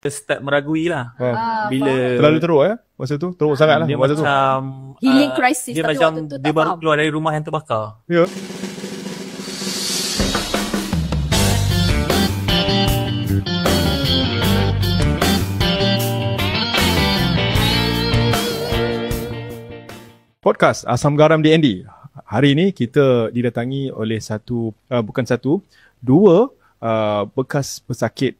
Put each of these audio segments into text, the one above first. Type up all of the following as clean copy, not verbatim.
start meragui lah. Bila terlalu teruk masa tu teruk sangat lah dia masa tu. macam healing crisis, dia tapi macam waktu tu tak dia baru faham. keluar dari rumah yang terbakar. Ya. Podcast Asam Garam DND. Hari ini kita didatangi oleh dua bekas pesakit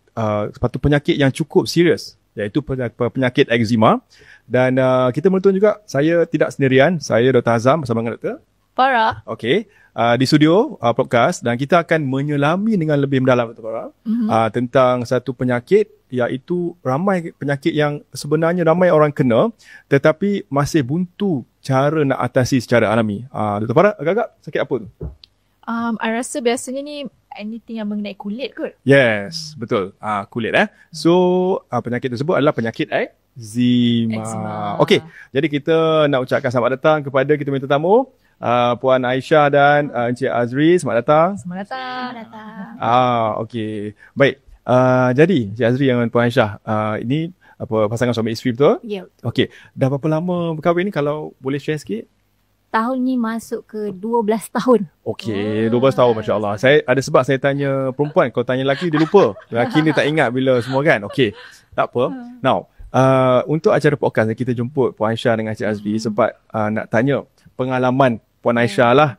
satu penyakit yang cukup serius, iaitu penyakit eczema. Dan kita beruntung juga saya tidak sendirian. Saya Dr. Azam bersama dengan Dr. Farah. Okey, di studio podcast, dan kita akan menyelami dengan lebih mendalam Dr. Farah tentang satu penyakit, iaitu ramai penyakit yang sebenarnya ramai orang kena tetapi masih buntu cara nak atasi secara alami. Dr. Farah, agak-agak sakit apa tu? I rasa biasanya ni anything yang mengenai kulit kot. Yes, betul. Kulit So, penyakit tersebut adalah penyakit eczema. Okey, jadi kita nak ucapkan selamat datang kepada kita punya tetamu, Puan Aisyah dan Encik Azri. Selamat datang. Selamat datang. Okey. Baik. Jadi Encik Azri dengan Puan Aisyah, ini pasangan suami isteri betul? Ya. Okey. Dah berapa lama berkahwin ni, kalau boleh share sikit? Tahun ni masuk ke 12 tahun. Okey, 12 tahun, masya-Allah. Saya ada sebab saya tanya perempuan, kalau tanya lelaki dia lupa. Lelaki ni tak ingat bila semua kan. Okey. Tak apa. Now, untuk acara podcast kita jemput Puan Aisyah dengan Encik Azri, sempat nak tanya pengalaman Puan Aisyah lah.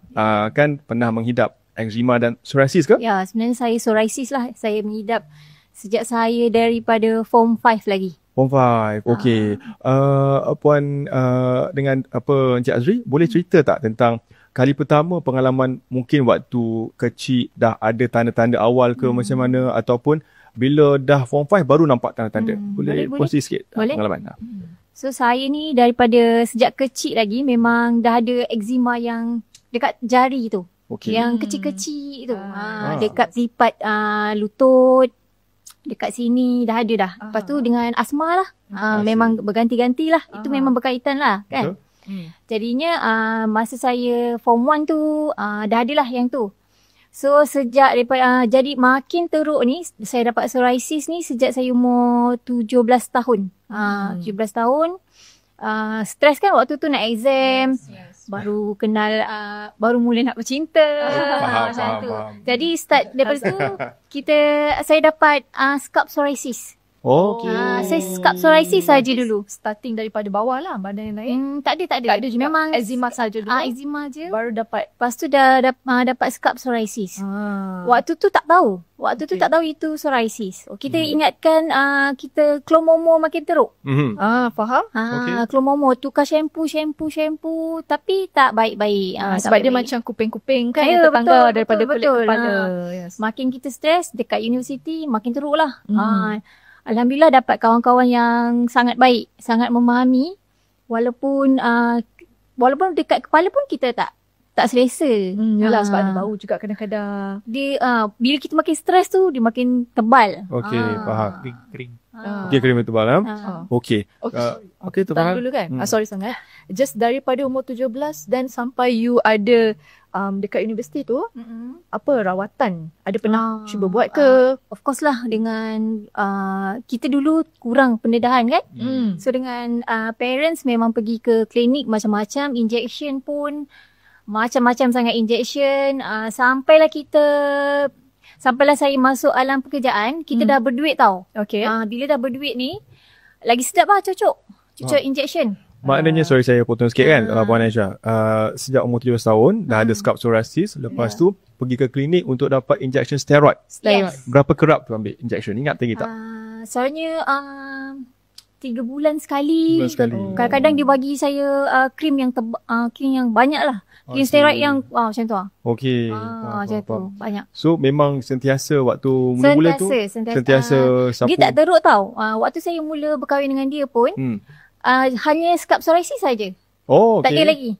Kan pernah menghidap eczema dan psoriasis ke? Ya, sebenarnya saya psoriasis lah. Saya mengidap sejak saya daripada form 5 lagi. Form 5. Okey. Puan dengan Encik Azri, boleh cerita tak tentang kali pertama pengalaman, mungkin waktu kecil dah ada tanda-tanda awal ke macam mana, ataupun bila dah form 5 baru nampak tanda-tanda? Boleh kongsi sikit pengalaman? So saya ni daripada sejak kecil lagi memang dah ada eczema yang dekat jari tu. Okey. Yang kecil-kecil tu. Dekat selipat lutut, dekat sini dah ada dah. Lepas tu dengan asma lah. Memang berganti-ganti lah. Itu memang berkaitan lah kan. Jadinya masa saya form 1 tu dah ada lah yang tu. So sejak daripada jadi makin teruk ni, saya dapat psoriasis ni sejak saya umur 17 tahun. 17 tahun. Stres kan waktu tu nak exam. Yes. Baru kenal, baru mula nak bercinta. Faham. Jadi start daripada tu saya dapat scalp psoriasis. Saya scalp psoriasis saja dulu. Starting daripada bawah lah, badan yang lain. Tak ada juga. Memang eczema saja dulu. Eczema je. Baru dapat. Lepas tu dah dapat scalp psoriasis. Waktu tu tak tahu. Waktu tu tak tahu itu psoriasis. Kita ingatkan kita klomomo makin teruk. Faham? Klomomo tukar shampoo tapi tak baik-baik. Sebab dia macam kuping-kuping kan, ya, tertanggal daripada kulit betul. kepala. Yes. Makin kita stres dekat universiti makin teruk lah. Alhamdulillah dapat kawan-kawan yang sangat baik, sangat memahami, walaupun dekat kepala pun kita tak selesa. Yalah, sebab ada bau juga kadang-kadang. Dia bila kita makin stres tu dia makin tebal. Okey, faham. Kering. Dia kering tebal Okey. Okey, tu faham. Dulu kan. Sorry sangat. Just daripada umur 17 dan sampai you ada dekat universiti tu, apa rawatan? Ada pernah cuba buat ke? Of course lah, dengan kita dulu kurang pendedahan kan. So dengan parents memang pergi ke klinik macam-macam, injection pun macam-macam sangat injection. Sampailah saya masuk alam pekerjaan, kita dah berduit tau. Okay. Bila dah berduit ni, lagi sedap lah cocok injection. Maknanya, sorry saya potong sikit kan, Puan Aisyah. Sejak umur 17 tahun dah ada scalp psoriasis. Lepas tu pergi ke klinik untuk dapat injection steroid. Yes. Berapa kerap tu ambil injection? Ingat tinggi tak? Soalnya 3 bulan sekali. Kadang-kadang dia bagi saya krim yang banyak lah. Krim steroid yang macam tu lah. Okey. Macam tu, banyak. So memang sentiasa waktu mula-mula tu sentiasa sapu. Dia tak teruk tau. Waktu saya mula berkahwin dengan dia pun hanya scalp psoriasis saja. Okay. Tak ada lagi.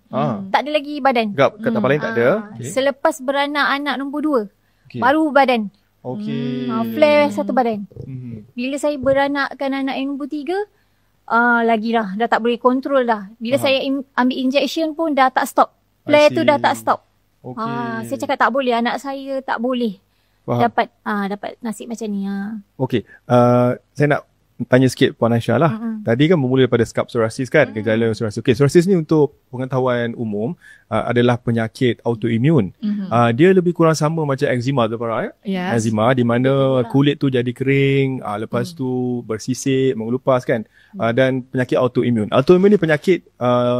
Tak ada lagi badan. Kat tempat lain tak ada. Okay. Selepas beranak anak nombor 2 baru badan. Okey. Flare satu badan. Bila saya beranakkan anak yang nombor 3, lagi dah tak boleh kontrol dah. Bila saya ambil injection pun dah tak stop. Flare tu dah tak stop. Saya cakap tak boleh, anak saya tak boleh dapat nasib macam ni. Okey. Saya nak tanya sikit Puan Aisyah lah. Tadi kan bermula daripada scalp psoriasis kan, gejala psoriasis. Okey, psoriasis ni untuk pengetahuan umum adalah penyakit autoimun. Dia lebih kurang sama macam eczema tu Farah. Yes. Eczema di mana kulit tu jadi kering, lepas tu bersisik, mengelupas kan. Dan penyakit autoimun. Autoimun ni penyakit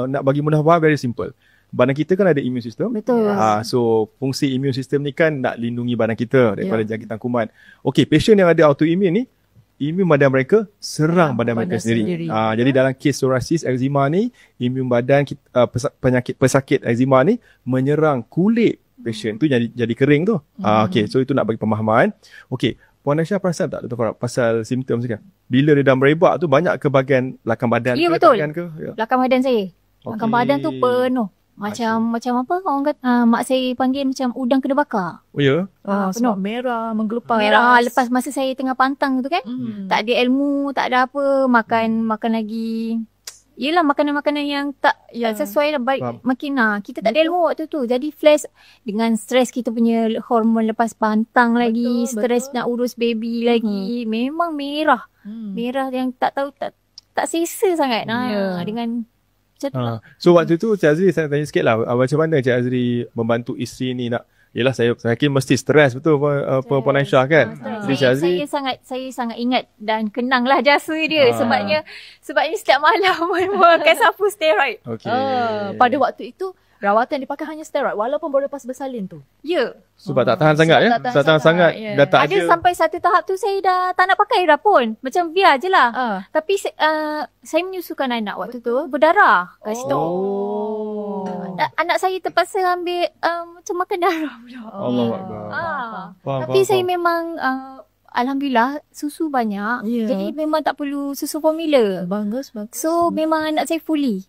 nak bagi mudah faham very simple. Badan kita kan ada immune system. Betul. So fungsi immune system ni kan nak lindungi badan kita daripada jangkitan kuman. Okey, patient yang ada autoimun ni, imun badan mereka serang badan mereka sendiri. Jadi dalam kes psoriasis eczema ni, imun badan kita, penyakit pesakit eczema ni menyerang kulit patient tu jadi kering tu. Okey, so itu nak bagi pemahaman. Okey, Puan Aisyah perasan tak Dr. Farah pasal simptom sekarang? Bila dia dah merebak tu banyak ke bahagian belakang badan Ya, ke? betul. Tangan ke? Ya. Belakang badan saya. Belakang badan tu penuh. Macam apa orang kata, mak saya panggil macam udang kena bakar. Oh ya? Sebab merah, menggelupar. Merah lepas masa saya tengah pantang tu kan. Tak ada ilmu, tak ada apa, makan lagi. Yelah makanan-makanan yang tak sesuai lah. Makin kita tak ada ilmu waktu tu. Jadi flash dengan stres kita punya hormon lepas pantang lagi, stres nak urus baby lagi. Memang merah. Merah yang tak tahu tak selesa sangat. Dengan macam tu lah. So waktu tu Cik Azri saya tanya sikit lah, macam mana Cik Azri membantu isteri ni nak, yelah saya yakin mesti stres betul Puan Aisyah kan. Jadi Cik Azri, saya sangat ingat dan kenang lah jasa dia. Sebabnya setiap malam makan sapu steroid. okay. Pada waktu itu rawatan dipakai hanya steroid walaupun baru lepas bersalin tu. Ya. Sebab tak tahan sangat ya. tak Tak tahan tahan sangat. sangat, Dah tak Ada sampai satu tahap tu saya dah tak nak pakai dah pun. Macam biar je lah. Tapi saya menyusukan anak waktu tu berdarah kat situ. Anak saya terpaksa ambil macam makan darah pula. Allahuakbar. Tapi saya memang alhamdulillah susu banyak. Jadi memang tak perlu susu formula. Bagus. So memang anak saya fully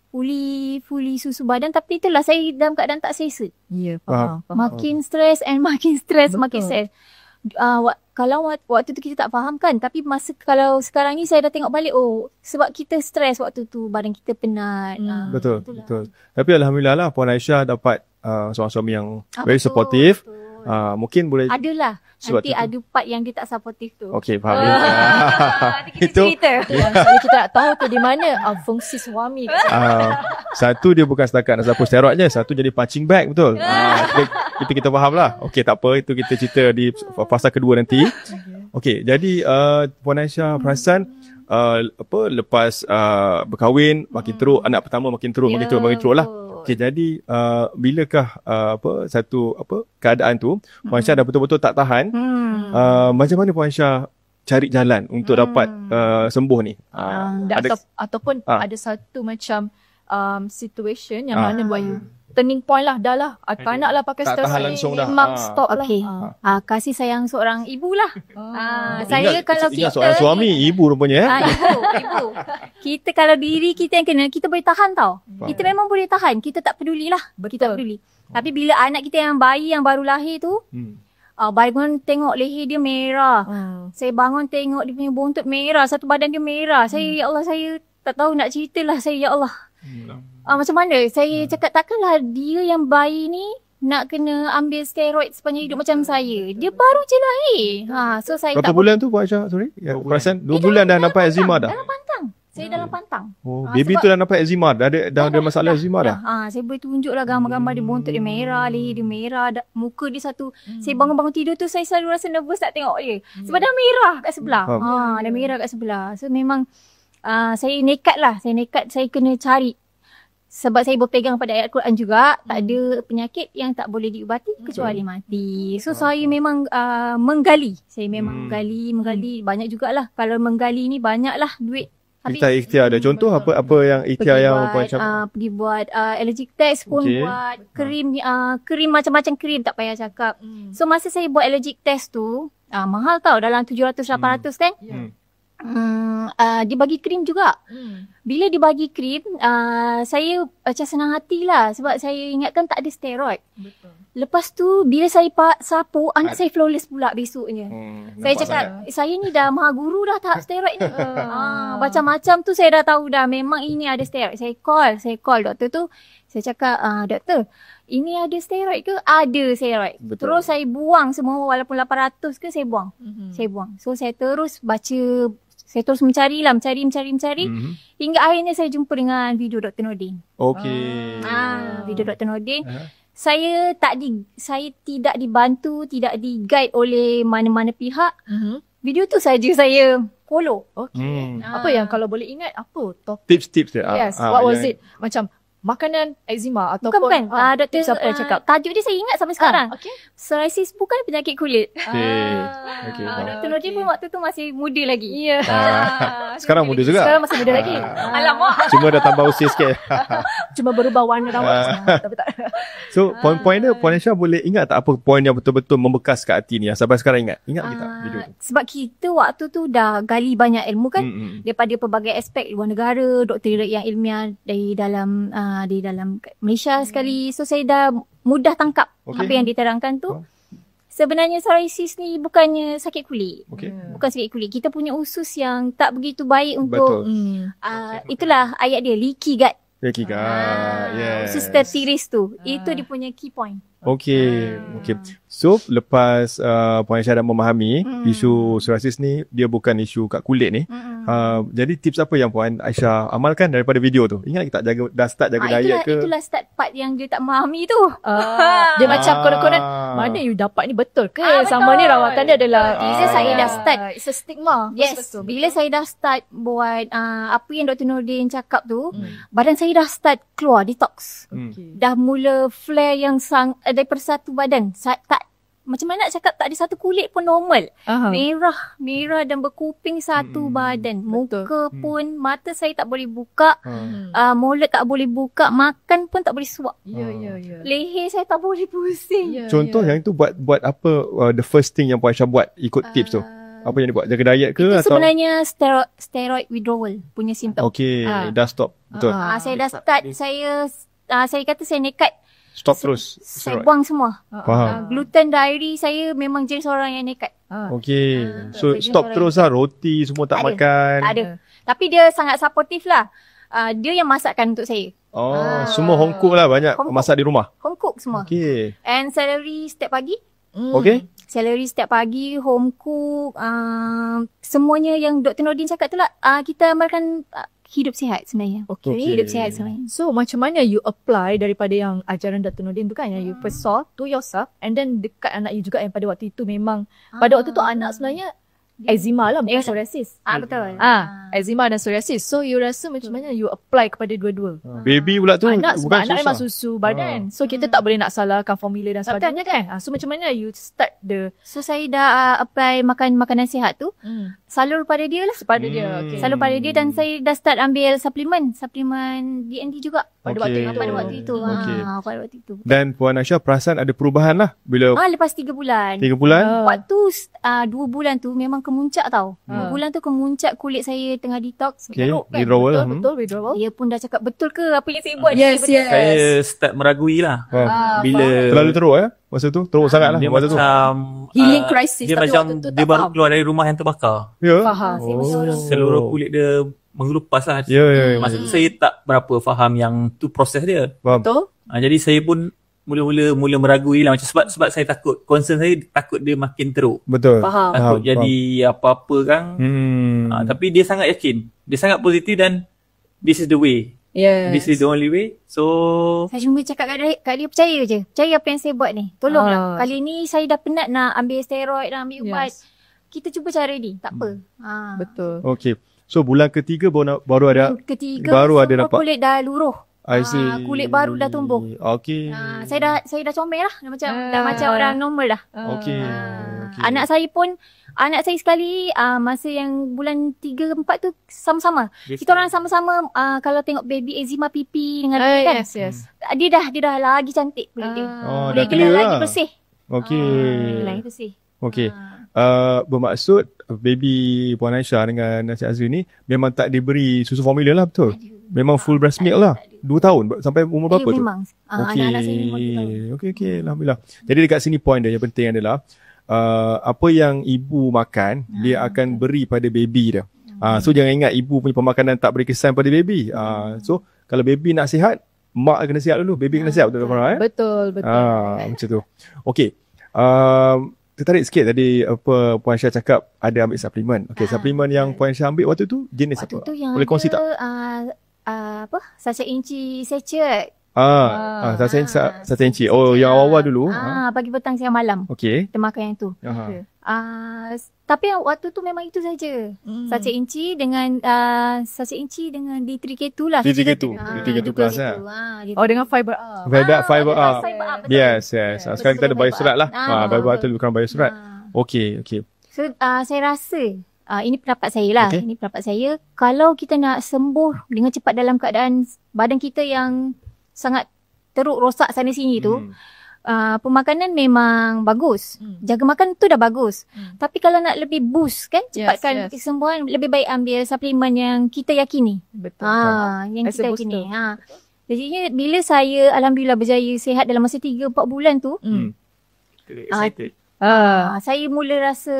susu badan. Tapi itulah saya dalam keadaan tak selesa. Ya, Faham. faham. Makin stres makin stres. Betul. Kalau waktu tu kita tak faham kan. Tapi kalau sekarang ni saya dah tengok balik. Sebab kita stres waktu tu. Badan kita penat. Betul. Tapi alhamdulillah lah Puan Aisyah dapat seorang suami yang very supportive. Mungkin boleh Adalah. Sebab Nanti tu- ada part yang dia tak supportive tu. okey faham. Nanti kita Itu- cerita. Jadi kita nak tahu tu di mana fungsi suami. Satu dia bukan setakat nak sapu steroid je, satu jadi punching bag betul. Kita faham lah. Okey tak apa, itu kita cerita di fasa kedua nanti. Okey, jadi Puan Aisyah perasan lepas berkahwin makin teruk, anak pertama makin teruk lah. Okey, jadi bilakah satu keadaan tu Puan Aisyah dah betul-betul tak tahan, macam mana Puan Aisyah cari jalan untuk dapat sembuh ni? Ataupun ada satu macam situation yang mana buat you turning point lah, dah lah anak lah pakai Tak steroid. tahan langsung dah. Memang stop lah. Okey. Kasih sayang seorang ibu lah. Saya kalau ingat kita soalan suami, ibu rupanya ibu. Kita kalau diri kita yang kena, kita boleh tahan tau. Kita memang boleh tahan. Kita tak pedulilah. Kita tak peduli. Tapi bila anak kita yang bayi yang baru lahir tu, bangun tengok leher dia merah. Saya bangun tengok dia punya bontot merah, satu badan dia merah. Saya ya Allah, saya tak tahu nak ceritalah saya ya Allah. Macam mana? Saya cakap takkanlah dia yang bayi ni nak kena ambil steroid sepanjang hidup macam saya. Dia baru je lahir. So saya berapa tak bulan tu Puan Aisyah? Sorry. Perasan 2 bulan dah nampak eczema dah. dalam pantang. Saya dalam pantang. Baby tu dah nampak eczema, dah ada masalah eczema dah. Saya boleh tunjuklah gambar-gambar dia, bontot dia merah, leher dia merah, muka dia satu. Saya bangun-bangun tidur tu saya selalu rasa nervous tak tengok dia. Sebab dah merah kat sebelah. Dah merah kat sebelah. So memang saya nekat, saya kena cari. Sebab saya berpegang pada ayat Quran juga, tak ada penyakit yang tak boleh diubati kecuali mati. So saya memang menggali. Saya memang menggali banyak jugalah. Kalau menggali ni banyaklah duit. Ikhtiar ada. Contoh apa yang ikhtiar yang Puan Aisyah? Pergi buat allergic test pun, buat krim macam-macam krim, tak payah cakap. So masa saya buat allergic test tu, mahal tau, dalam 700-800 kan. Dia bagi krim juga. Bila dia bagi krim, saya macam senang hatilah sebab saya ingatkan tak ada steroid. Betul. Lepas tu bila saya sapu, anak saya flawless pula besoknya. Saya cakap saya ni dah maha guru dah tahap steroid ni. Macam-macam tu saya dah tahu dah memang ini ada steroid. Saya call doktor tu. Saya cakap, doktor, ini ada steroid ke? Ada steroid. Betul. Terus saya buang semua, walaupun 800 ke saya buang. Saya buang. So saya terus baca Saya terus mencari. Mhm. Hingga akhirnya saya jumpa dengan video Dr. Nordin. Okey. Video Dr. Nordin. Aha. Saya tidak dibantu, tidak di-guide oleh mana-mana pihak. Video tu saja saya follow. Okay. Hmm. Apa yang kalau boleh ingat apa topik? Tips-tips dia. Yes, what was it? Macam makanan eczema ataupun Bukan. Doktor siapa cakap. Tajuk dia saya ingat sampai sekarang. Okay. Psoriasis bukan penyakit kulit. Okey. Dr. Nordin pun waktu tu masih muda lagi. Ya. Sekarang muda juga. Sekarang masih muda lagi. Alamak. Cuma dah tambah usia sikit. Cuma berubah warna rambut. Tapi tak. So, poin-poin dia, Puan Aisyah boleh ingat tak apa poin yang betul-betul membekas kat hati ni yang sampai sekarang ingat? Ingat ke tak video tu? Sebab kita waktu tu dah gali banyak ilmu kan. Daripada pelbagai aspek luar negara, doktor yang ilmiah dari dalam Malaysia sekali. So saya dah mudah tangkap apa yang diterangkan tu. Sebenarnya psoriasis ni bukannya sakit kulit. Bukan sakit kulit. Kita punya usus yang tak begitu baik untuk itulah ayat dia, leaky gut. Leaky gut. Yes. Usus tertiris tu. Itu dia punya key point. Okey. So, lepas Puan Aisyah dah memahami isu psoriasis ni, dia bukan isu kat kulit ni. Jadi tips apa yang Puan Aisyah amalkan daripada video tu? Ingat tak dah start jaga diet ke? Itulah start part yang dia tak memahami tu. Dia macam konon-konon, mana you dapat ni betul ke? Sama ni rawatan dia adalah Bila saya dah start. It's a stigma. Yes. Bila saya dah start buat apa yang Dr. Nordin cakap tu, badan saya dah start keluar detox. Dah mula flare yang daripada satu badan. Macam mana nak cakap, tak ada satu kulit pun normal. Merah dan berkuping satu badan. Muka pun, mata saya tak boleh buka. Mulut tak boleh buka. Makan pun tak boleh suap. Ya. Leher saya tak boleh pusing. Contoh yang itu buat apa the first thing yang Puan Aisyah buat ikut tips tu? Apa yang dia buat? Jaga diet ke? Itu atau sebenarnya steroid withdrawal punya simptom. Okey, dah stop. Betul. Saya dah start. Saya kata saya nekat. Stop terus. Saya buang semua. Faham. Gluten, dairy, saya memang jenis orang yang nekat. Okey. So saya stop jenis terus lah. Roti semua tak makan. Tak ada. Tapi dia sangat supportive lah. Dia yang masakkan untuk saya. Semua home cook lah, banyak Home cook. masak di rumah. Home cook semua. Okey. And celery setiap pagi. Okey. Celery setiap pagi, home cook. Semuanya yang Dr. Nordin cakap tu lah. Kita amalkan hidup sihat sebenarnya. Okay. Hidup sihat sebenarnya. So macam mana you apply daripada yang ajaran Dr. Nordin tu kan, yang you first saw to yourself and then dekat anak you juga yang pada waktu itu memang pada waktu tu anak sebenarnya eczema lah, bukan psoriasis. Betul. Eczema dan psoriasis. So you rasa macam mana you apply kepada dua-dua? Baby pula tu Anak sebab bukan anak memang susah. susu badan. So kita tak boleh nak salahkan formula dan sebagainya kan. So macam mana you start the So saya dah apply makan makanan sihat tu. Salur pada dia lah. pada dia. Okay. Salur pada dia, dan saya dah start ambil suplemen DND juga. Pada Okey. waktu itu. Okey. Pada waktu itu. Dan Puan Aisyah perasan ada perubahan lah bila Lepas 3 bulan. 3 bulan. Waktu 2 bulan tu memang kemuncak tau. 2 bulan tu kemuncak, kulit saya tengah detox. Okey, Teruk kan? withdrawal. Betul withdrawal. Dia pun dah cakap betul ke apa yang saya buat ni? Yes, Betul. yes. Saya start meragui lah. Bila Terlalu teruk masa tu. Teruk sangat lah dia masa tu. macam Healing crisis, Dia tapi macam waktu tu tak dia baru faham. keluar dari rumah yang terbakar. Ya. Faham. Seluruh kulit dia mengelupas lah. Ya. Masa tu saya tak berapa faham yang tu proses dia. Faham. Betul? Jadi saya pun mula meragui lah, macam sebab saya takut, concern saya takut dia makin teruk. Betul. Faham. Takut jadi apa-apa kan. Tapi dia sangat yakin. Dia sangat positif dan this is the way. Yes. This is the only way. So Saya cuma cakap kat dia percaya je. Percaya apa yang saya buat ni. Tolonglah. Kali ni saya dah penat nak ambil steroid, nak ambil ubat. Kita cuba cara ni. Tak apa. Betul. Okey. So bulan ketiga baru ada Ketiga, baru ada semua nampak. kulit dah luruh. I see. Kulit baru dah tumbuh. Okey. Saya dah comel lah. Dah macam orang normal dah. Okey. Anak saya sekali masa yang bulan 3-4 tu sama-sama. Kita orang sama-sama kalau tengok baby eczema pipi dengan kan. Yes. Dia dah lagi cantik kulit dia. dah Kulit dia clear lagi lah. bersih. Okey. Lagi bersih. Okey. Bermaksud baby Puan Aisyah dengan Encik Azri ni memang tak diberi susu formula lah, betul? Memang full breast milk lah. 2 tahun sampai umur berapa tu? Memang. Anak-anak saya memang 2 tahun. Okey. Alhamdulillah. Jadi dekat sini point dia yang penting adalah apa yang ibu makan dia akan beri pada baby dia. So jangan ingat ibu punya pemakanan tak beri kesan pada baby. So kalau baby nak sihat, mak kena sihat dulu. Baby kena sihat, betul tak Farah? Betul. Macam tu. Okey. tertarik sikit tadi apa Puan Syah cakap ada ambil suplemen. Okey, suplemen yang Puan Syah ambil waktu tu jenis Waktu apa? tu yang Boleh kongsi tak? apa? Sachet inci sachet. Satu inci. Oh, yang awal-awal dulu. Pagi petang siang malam. Okey. Kita makan yang tu. Aha. Tapi waktu tu memang itu saja. Sachet inci dengan D3K2 lah. D3K2 plus lah. Oh, dengan fiber up. Fiber up. Fiber up, betul. Yes. Sekarang kita ada biosurat lah. Fiber up tu bukan biosurat. Okey. So saya rasa ini pendapat saya lah. Okay. Ini pendapat saya. Kalau kita nak sembuh dengan cepat dalam keadaan badan kita yang sangat teruk, rosak sana sini tu, pemakanan memang bagus. Jaga makan tu dah bagus. Tapi kalau nak lebih boost kan, cepatkan kesembuhan, lebih baik ambil suplemen yang kita yakini. Betul. Yang As a kita booster. yakini. Jadinya bila saya alhamdulillah berjaya sihat dalam masa 3-4 bulan tu, Excited. saya mula rasa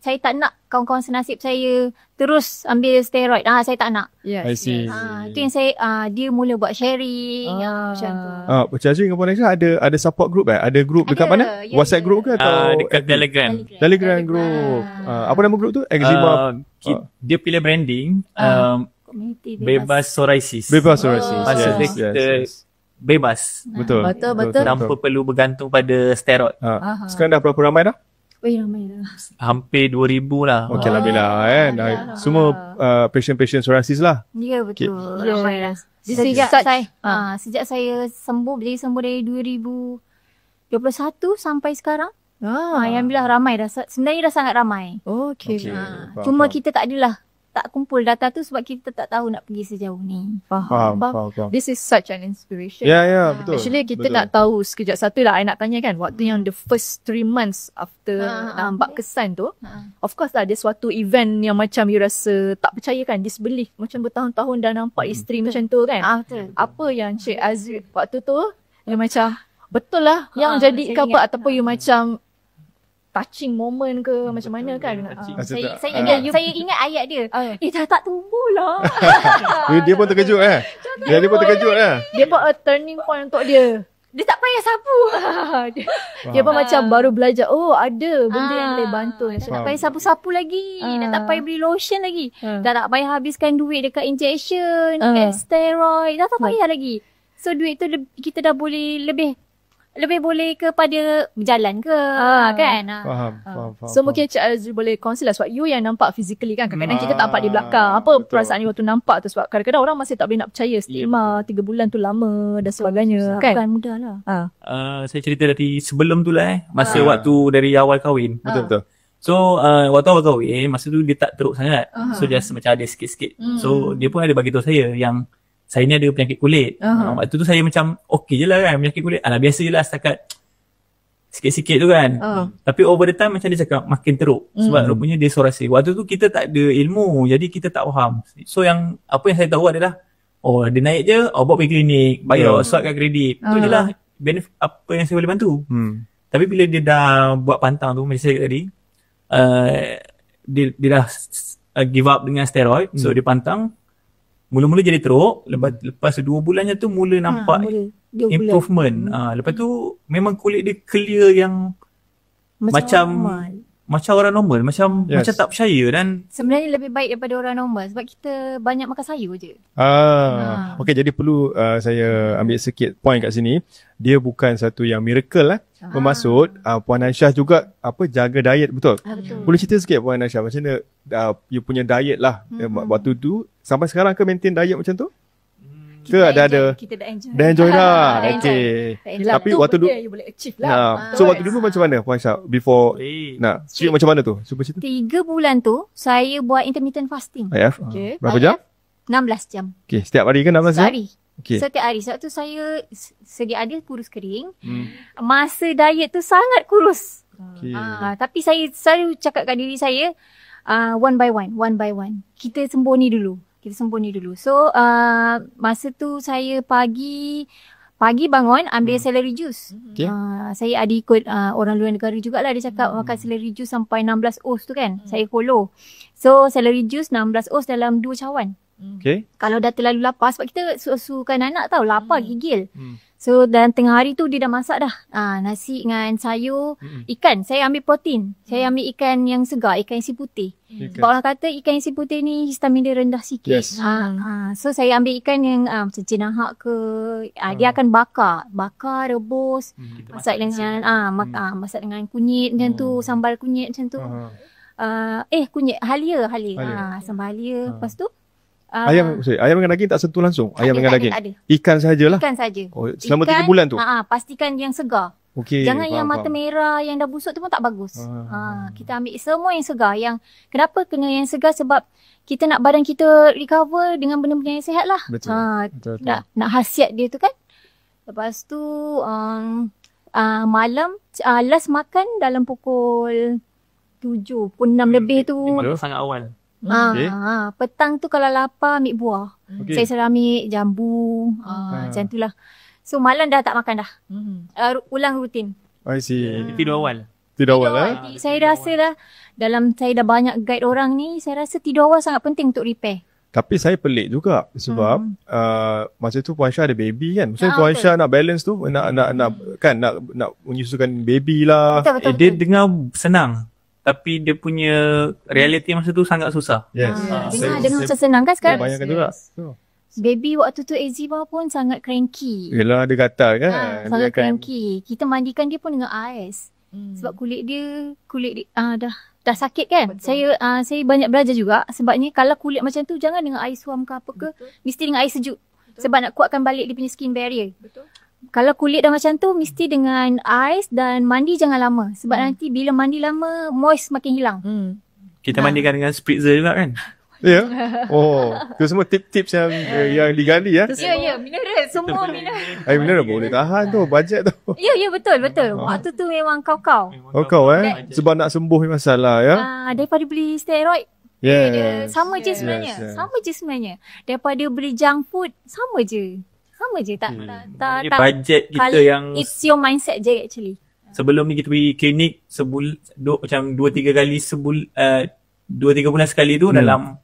saya tak nak kawan-kawan senasib saya terus ambil steroid. Saya tak nak. I see. Itu yang saya dia mula buat sharing macam tu. Macam Azri dengan Puan Aisyah ada support group Ada group dekat Ada, mana? ya, WhatsApp ya. group ke atau Dekat Telegram. Telegram group. Apa nama group tu? Eczema Dia pilih branding Community bebas psoriasis. Bebas psoriasis. Maksudnya kita bebas Betul. Betul. tanpa perlu bergantung pada steroid. Sekarang dah berapa ramai dah? ramai dah. Hampir 2,000 lah. Okey, alhamdulillah kan. Semua patient-patient psoriasis lah. Ya, betul. Okay. Ramai dah. This is Sejak such- sejak saya sembuh dari 2021 sampai sekarang. Alhamdulillah ramai dah. Sebenarnya dah sangat ramai. Okay. Cuma kita tak kumpul data tu sebab kita tak tahu nak pergi sejauh ni. Faham. This is such an inspiration. Ya, betul. Actually kita Betul. nak tahu sekejap satu lah I nak tanya kan, waktu yang the first 3 months after nampak kesan tu, of course lah ada suatu event yang macam you rasa tak percaya kan, disbelief, macam bertahun-tahun dah nampak isteri macam tu kan. Betul. Apa yang Cik Azri waktu tu yang macam betul lah yang jadi ke apa, ataupun you macam touching moment ke macam mana kan? Saya ingat ayat dia. Dah tak tumbuh lah. Dia pun terkejut Dia pun terkejut Dia buat a turning point untuk dia. Dia tak payah sapu. Dia pun macam baru belajar, ada benda yang boleh bantu. Dah tak payah sapu-sapu lagi. Dah tak payah beli lotion lagi. Dah tak payah habiskan duit dekat injection, steroid. Dah tak payah lagi. So duit tu kita dah boleh lebih boleh kepada berjalan ke kan. Faham. So mungkin Cik Azri boleh kongsi lah sebab you yang nampak physically kan. Kadang-kadang kita tak nampak di belakang. Apa betul. perasaan you waktu nampak tu, sebab kadang-kadang orang masih tak boleh nak percaya stigma 3 bulan tu lama dan sebagainya kan. Bukan mudah lah. Saya cerita dari sebelum tu lah masa waktu dari awal kahwin. Betul. So waktu awal kahwin, masa tu dia tak teruk sangat. So just macam ada sikit-sikit. So dia pun ada bagi tahu saya yang saya ni ada penyakit kulit. Waktu tu saya macam okey je lah kan, penyakit kulit. Biasa je lah setakat sikit-sikit tu kan. Tapi over the time macam dia cakap makin teruk. Sebab rupanya dia psoriasis. Waktu tu kita tak ada ilmu, jadi kita tak faham. So apa yang saya tahu adalah dia naik je, bawa pergi klinik, bayar swab kat kredit. Itu je lah benefit apa yang saya boleh bantu. Tapi bila dia dah buat pantang tu macam saya tadi, dia dah give up dengan steroid. So dia pantang. Mula-mula jadi teruk, lepas 2 bulannya tu mula nampak improvement. Lepas tu memang kulit dia clear yang macam orang normal, macam tak percaya. Dan sebenarnya lebih baik daripada orang normal sebab kita banyak makan sayur je. Okey, jadi perlu saya ambil sikit point kat sini. Dia bukan satu yang miracle Bermaksud Puan Aisyah juga jaga diet, betul? Betul. Boleh cerita sikit Puan Aisyah macam mana you punya diet lah waktu tu sampai sekarang ke maintain diet macam tu? Ke ada Kita dah enjoy. dah enjoy dah. Dah enjoy. Okey. Yelah, Tapi tu waktu benda dulu yang you boleh achieve lah. So waktu dulu macam mana Puan Aisyah before street macam mana tu? Cuba cerita. 3 bulan tu saya buat intermittent fasting. IF. Okay. Berapa jam? 16 jam. Okey, setiap hari ke 16 jam? Sehari. Okey. Setiap hari. Sebab tu saya sedia ada kurus kering. Masa diet tu sangat kurus. Okey. Tapi saya selalu cakap kat diri saya, one by one. Kita sembuh ni dulu. So, masa tu saya pagi bangun ambil celery juice. Okay. Saya ada ikut orang luar negara jugalah. Dia cakap makan celery juice sampai 16 oz tu kan. Saya follow. So, celery juice 16 oz dalam 2 cawan. Okey. Kalau dah terlalu lapar, sebab kita susukan anak tau, lapar gigil. So dalam tengah hari tu dia dah masak dah. Nasi dengan sayur, ikan. Saya ambil protein. Saya ambil ikan yang segar, ikan isi putih. Sebab orang kata ikan isi putih ni histamin dia rendah sikit. Yes. So saya ambil ikan yang macam jenahak ke. Dia akan bakar, rebus, masak dengan masak dengan kunyit macam tu, sambal kunyit macam tu. Kunyit halia. Sambal halia. Lepas tu ayam dengan daging tak sentuh langsung? Ayam dengan daging? Ada. Ikan sahajalah? Ikan saja. Selama 3 bulan tu? Pastikan yang segar. Jangan yang mata merah, yang dah busuk tu pun tak bagus. Kita ambil semua yang segar. Kenapa kena yang segar? Sebab kita nak badan kita recover dengan benda-benda yang sihat lah. Betul. Nak khasiat dia tu kan. Lepas tu malam last makan dalam pukul 7, pukul 6 lebih tu. Sangat awal. Petang tu kalau lapar ambil buah. Saya selalu ambil jambu. Macam tu lah. So malam dah tak makan dah. Ulang rutin. I see. Tidur awal. Saya rasa lah saya dah banyak guide orang ni, saya rasa tidur awal sangat penting untuk repair. Tapi saya pelik juga sebab masa tu Puan Syah ada baby kan. Maksudnya Puan Syah nak balance tu, nak menyusukan baby lah. Betul. Dia dengar senang. Tapi dia punya reality masa tu sangat susah. Yes. Dengar macam senang kan sekarang? Bayangkan juga. Baby waktu tu eczema pun sangat cranky. Yelah, dia gatal kan. Sangat cranky. Kita mandikan dia pun dengan ais. Sebab kulit dia dah sakit kan. Betul. Saya banyak belajar juga. Sebabnya kalau kulit macam tu jangan dengan air suam ke apa ke. Mesti dengan air sejuk. Betul. Sebab nak kuatkan balik dia punya skin barrier. Betul. Kalau kulit dah macam tu mesti dengan ais dan mandi jangan lama. Sebab nanti bila mandi lama moist makin hilang. Kita mandikan dengan spritzer juga kan. Ya. Itu semua tip-tips yang digali ya. Ya, mineral. Semua mineral. Air mineral boleh tahan tu, bajet tu. Ya, betul. Waktu tu memang kau. Sebab nak sembuh masalah ya. Daripada beli steroid. Yes. Sama je sebenarnya. Daripada beli junk food, sama je tak bajet kita yang it's your mindset je actually. Sebelum ni kita pergi klinik macam 2-3 kali 2-3 bulan sekali tu dalam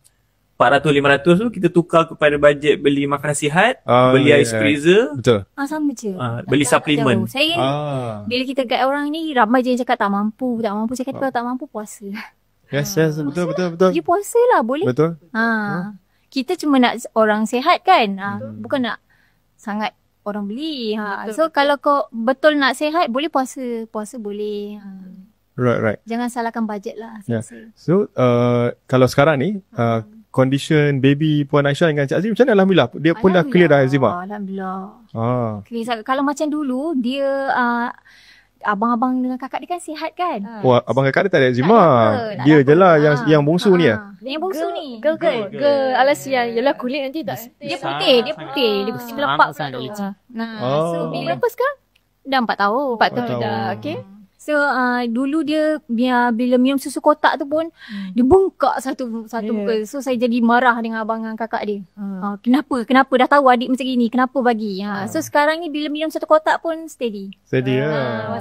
400-500 tu kita tukar kepada bajet beli makanan sihat, beli air freezer. Betul. Sama je. Beli suplemen. Saya bila kita guide orang ni ramai je yang cakap tak mampu. Saya kata kalau tak mampu puasa. Yes, betul. Dia puasa lah boleh. Betul. Kita cuma nak orang sihat kan. Bukan nak sangat orang beli. So kalau kau betul nak sihat boleh puasa boleh. Right. Jangan salahkan bajet lah. So kalau sekarang ni condition baby Puan Aisyah dengan Cik Azim macam mana? Alhamdulillah dia pun dah clear dah eczema. Alhamdulillah. Clear. Kalau macam dulu dia abang-abang dengan kakak dia kan sihat kan. Abang kakak dia tak ada eczema. Dia je lah yang bungsu ni. Yang bungsu ni. Girl. Alas yalah kulit nanti tak. Dia putih. Dia putih lepak sangat. So bila apa sekarang? Dah 4 tahun. 4 tahun dah. Okay. So dulu dia bila minum susu kotak tu pun dia bengkak satu muka. So saya jadi marah dengan abang dan kakak dia. Kenapa dah tahu adik macam gini, kenapa bagi? So sekarang ni bila minum satu kotak pun steady.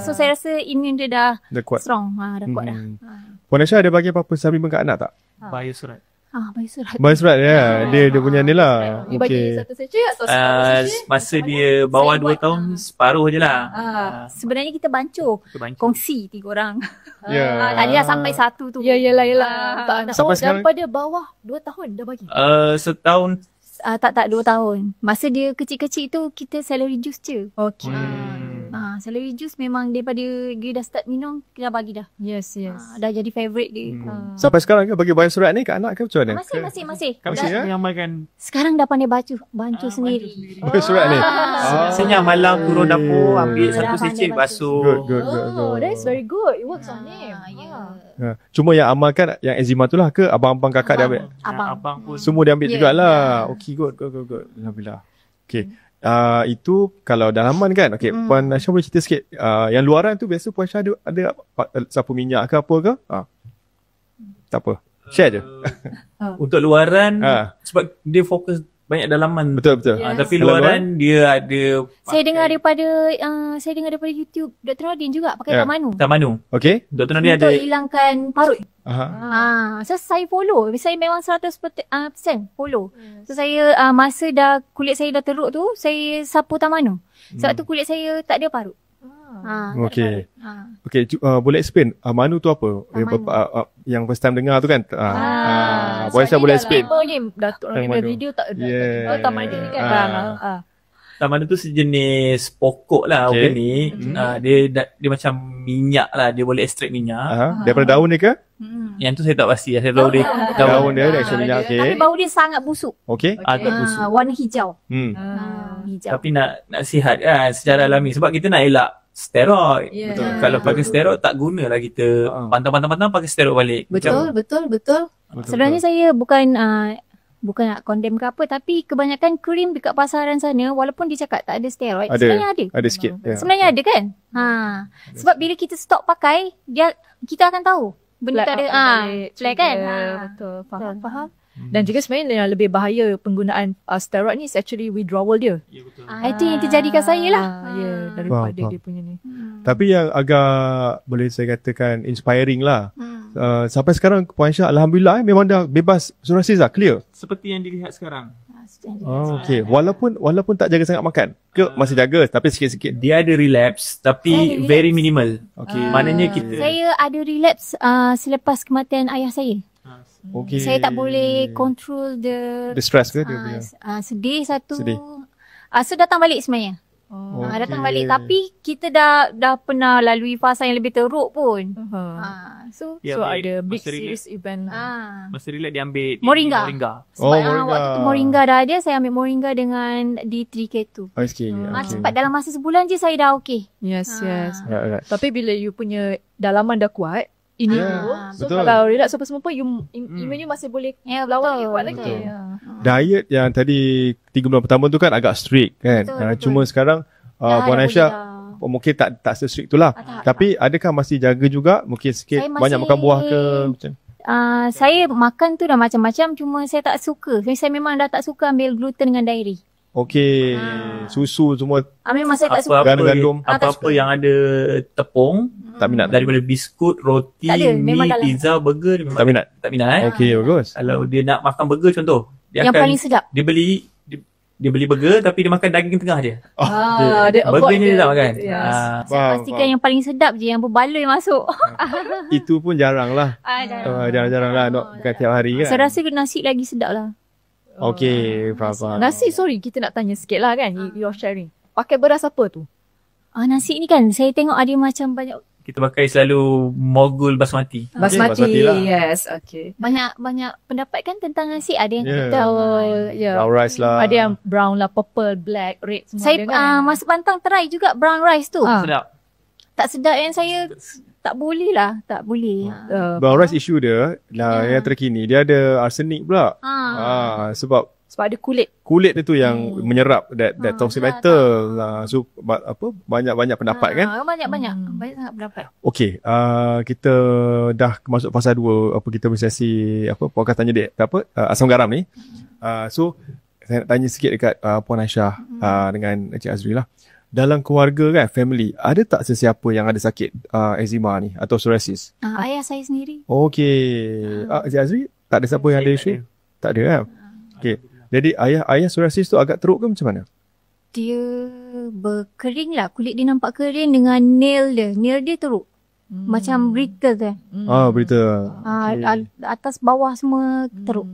So saya rasa imun dia dah kuat. Strong. Dah kuat dah. Puan Aisyah ada bagi apa-apa supplement kat anak tak? Bayar surat. Bayar surat ya. Dia punya ni lah. Dia bagi satu sachet atau masa dia bawah 2 tahun separuh je lah. Sebenarnya kita bancuh. Kongsi 3 orang. Ya. Tak adalah sampai 1 tu. Yalah. So daripada bawah 2 tahun dah bagi. Setahun. Tak 2 tahun. Masa dia kecil-kecil tu kita salary juice je. Okay. Salary juice memang daripada dia dah start minum kita dah bagi dah. Yes. Dah jadi favourite dia. Sampai sekarang ke bagi bayar surat ni kat anak ke macam mana? Masih. Yang makan. Sekarang dah pandai bancuh sendiri. Bayar surat ni. Biasanya malam turun dapur ambil satu sachet basuh. Good. That's very good. It works on him. Cuma yang amalkan yang eczema tu lah ke abang-abang kakak dia ambil? Abang pun. Semua dia ambil jugalah. Okay, good. Alhamdulillah. Okay. Itu kalau dalaman kan. Okay, Puan Aisyah boleh cerita sikit. Yang luaran tu biasa Puan Aisyah ada sapu minyak ke apa ke? Tak apa. Share je. Untuk luaran sebab dia fokus banyak dalaman. Betul. Tapi luaran dia ada Saya dengar daripada YouTube Dr. Nordin juga pakai Tamanu. Okay. Dr. Nordin untuk ada hilangkan parut. Aha. So saya follow. Saya memang 100% follow. So saya masa kulit saya dah teruk tu, saya sapu Tamanu. Sebab tu kulit saya tak ada parut. Okay. Okay, boleh explain Manu tu apa? Yang first time dengar tu kan. Boleh saya boleh explain. Datuk orang punya video tak ada. Tamanu ni kan. Tamanu tu sejenis pokok lah, organik. Dia macam minyak lah, dia boleh extract minyak. Daripada daun dia ke? Yang tu saya tak pasti. Saya tahu dia daun dia extract minyak. Okay. Tapi bau dia sangat busuk. Okay. Agak busuk. Warna hijau. Hijau. Tapi nak sihat kan secara alami, sebab kita nak elak steroid. Kalau pakai steroid tak gunalah kita pantang-pantang pakai steroid balik. Betul. Sebenarnya saya bukan nak condemn ke apa, tapi kebanyakan krim dekat pasaran sana walaupun dia cakap tak ada steroid, sebenarnya ada. Ada sikit. Sebenarnya ada kan? Sebab bila kita stop pakai, kita akan tahu benda tak ada flag kan? Betul. Faham. Dan juga sebenarnya yang lebih bahaya penggunaan steroid ni is actually withdrawal dia. Ya, betul. Itu yang terjadi kat saya lah. Daripada dia punya ni. Tapi yang agak boleh saya katakan inspiring lah. Sampai sekarang Puan Aisyah alhamdulillah memang dah bebas psoriasis dah, clear. Seperti yang dilihat sekarang. Okay. Walaupun tak jaga sangat makan ke masih jaga tapi sikit-sikit. Dia ada relapse tapi very minimal. Okay. Maknanya kita Saya ada relapse selepas kematian ayah saya. Okay. Saya tak boleh control the stress ke dia punya? Sedih satu. Sedih. So datang balik sebenarnya. Datang balik, tapi kita dah pernah lalui fasa yang lebih teruk pun. So ada big serious event. masa relax dia ambil Moringa. Oh, Sebab waktu tu Moringa dah ada, saya ambil Moringa dengan D3K2. Okay. Cepat dalam masa sebulan je saya dah okay. Yes. Right. Tapi bila you punya dalaman dah kuat, ini so betul. kalau relax apa semua pun imun you masih boleh lawan kuat lagi. Diet yang tadi 3 bulan pertama tu kan agak strict kan. Betul. Cuma sekarang Puan Aisyah mungkin tak se-strict tu lah. Tapi adakah masih jaga juga? Mungkin sikit banyak makan buah ke macam? Saya makan tu dah macam-macam, cuma saya tak suka. Saya memang dah tak suka ambil gluten dengan dairy. Okey, susu semua Memang saya tak suka. Gandum-gandum. Apa yang ada tepung, tak minat. daripada biskut, roti, Tak ada, mi, memang dalam. pizza, burger, dia memang Tak minat. Tak minat. Okey, bagus. Kalau dia nak makan burger contoh, dia Yang akan paling sedap. dia beli burger tapi dia makan daging tengah dia. Dia Burger ni dia tak makan. Saya pastikan yang paling sedap je, yang berbaloi masuk. Itu pun jarang lah. Jarang-jarang lah. Bukan tiap hari kan. Saya rasa nasi lagi sedap lah. Okey, faham. Nasi, sorry, kita nak tanya sikit lah kan. You're sharing. Pakai beras apa tu? Nasi ni kan, saya tengok ada macam banyak Kita pakai selalu Mogul Basmati. Basmati lah. Yes, okay. banyak pendapat kan tentang nasi. Ada yang kata Brown rice lah. Ada yang brown lah, purple, black, red semua saya ada kan? masa pantang try juga brown rice tu. Sedap. Tak sedap yang saya tak boleh lah. Tak boleh. Brown rice issue dia yang terkini dia ada arsenik pula. Sebab ada kulit dia tu yang menyerap that toxic metal. So banyak pendapat kan. Banyak sangat pendapat. Okey, kita dah masuk fasa 2 kita sesi podcast tanya dek asam garam ni. So saya nak tanya sikit dekat Puan Aisyah dengan Encik Azri lah. Dalam keluarga kan, family, ada tak sesiapa yang ada sakit eczema ni atau psoriasis? Ayah saya sendiri. Okey. Encik Azri, tak ada siapa yang ada isu? Tak ada kan? Okey. Jadi ayah psoriasis tu agak teruk ke macam mana? Dia berkering lah. Kulit dia nampak kering dengan nail dia. Nail dia teruk. Macam brittle tu. Brittle. Atas bawah semua teruk.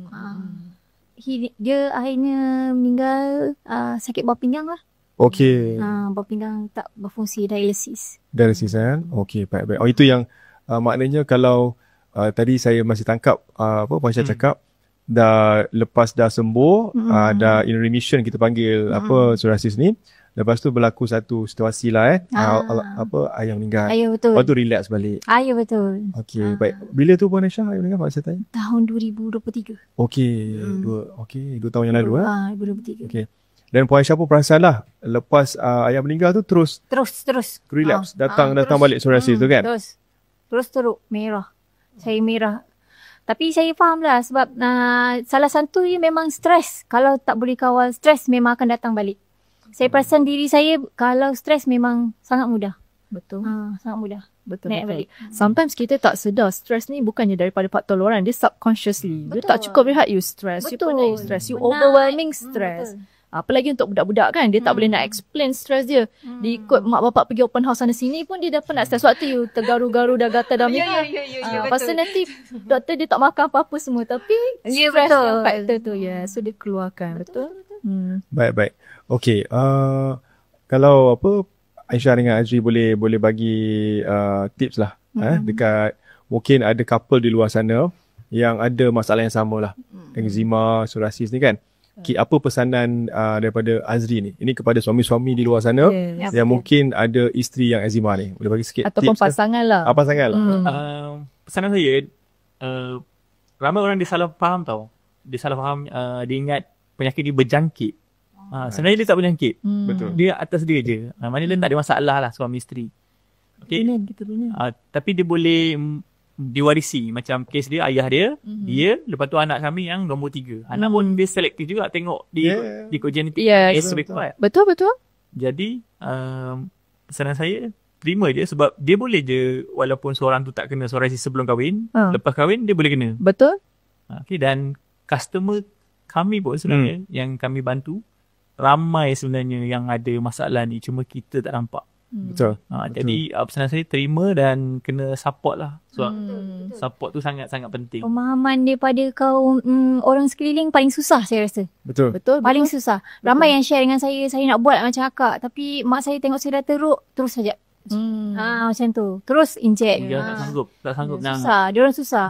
Dia akhirnya meninggal sakit bawah pinggang lah. Okey. Bawah pinggang tak berfungsi, dialisis. Dialisis kan? Okey, baik. Itu yang maknanya kalau tadi saya masih tangkap Puan Aisyah cakap, lepas dah sembuh, dah in remission kita panggil psoriasis ni. Lepas tu berlaku satu situasi lah ayah meninggal. Ayah betul. Lepas tu relax balik. Ayah betul. Okey, baik. Bila tu Puan Aisyah ayah meninggal, Mak saya tanya? Tahun 2023. Okey, 2 tahun yang lalu 2023. Okey. Dan Puan Aisyah pun perasan lah, lepas ayah meninggal tu terus relapse, datang balik psoriasis tu kan? Terus teruk, merah. Saya merah. Tapi saya faham lah sebab salah satu dia memang stres. Kalau tak boleh kawal stres memang akan datang balik. Saya perasan diri saya kalau stres memang sangat mudah. Betul. Sangat mudah. Betul. Naik balik. Sometimes kita tak sedar stres ni bukannya daripada faktor luaran, dia subconsciously. Dia tak cukup rehat, you stress, you penat, you stress, you overwhelming stress. Apalagi untuk budak-budak kan, dia tak boleh nak explain stress dia. Dia ikut mak bapak pergi open house sana sini pun dia dah penat stress. Waktu you tergaru-garu dah gatal dah merah. Lepas tu nanti doktor dia tak makan apa-apa semua, tapi stress yang factor tu so dia keluarkan. Betul? Baik. Okay. Kalau Aisyah dengan Azri boleh bagi tips lah dekat mungkin ada couple di luar sana yang ada masalah yang sama lah, eczema, psoriasis ni kan. Apa pesanan daripada Azri ni? Ini kepada suami-suami di luar sana yang mungkin ada isteri yang eczema ni. Boleh bagi sikit ataupun tips pasangan lah. Pasangan lah. Pesanan saya, ramai orang dia salah faham tau. Dia salah faham, dia ingat penyakit ni berjangkit. Sebenarnya dia tak berjangkit. Betul. Dia atas dia je. Maknanya dia tak ada masalah lah suami isteri. Okay. Tapi dia boleh diwarisi. Macam kes dia, ayah dia, dia, lepas tu anak kami yang nombor 3. Anak pun dia selektif juga tengok di kod genetik. Betul. Jadi, pesanan saya, terima je sebab dia boleh je walaupun seorang tu tak kena psoriasis sebelum kahwin, lepas kahwin dia boleh kena. Betul. Okay, dan customer kami pun sebenarnya yang kami bantu, ramai sebenarnya yang ada masalah ni, cuma kita tak nampak. Betul. Jadi pesanan saya terima dan kena support lah. Sebab support tu sangat-sangat penting. Pemahaman daripada kaum orang sekeliling paling susah saya rasa. Betul. Paling susah. Ramai yang share dengan saya nak buat macam akak. Tapi mak saya tengok saya dah teruk, terus saja. Macam tu. Terus inject. Dia tak sanggup nak. Susah. Diorang susah.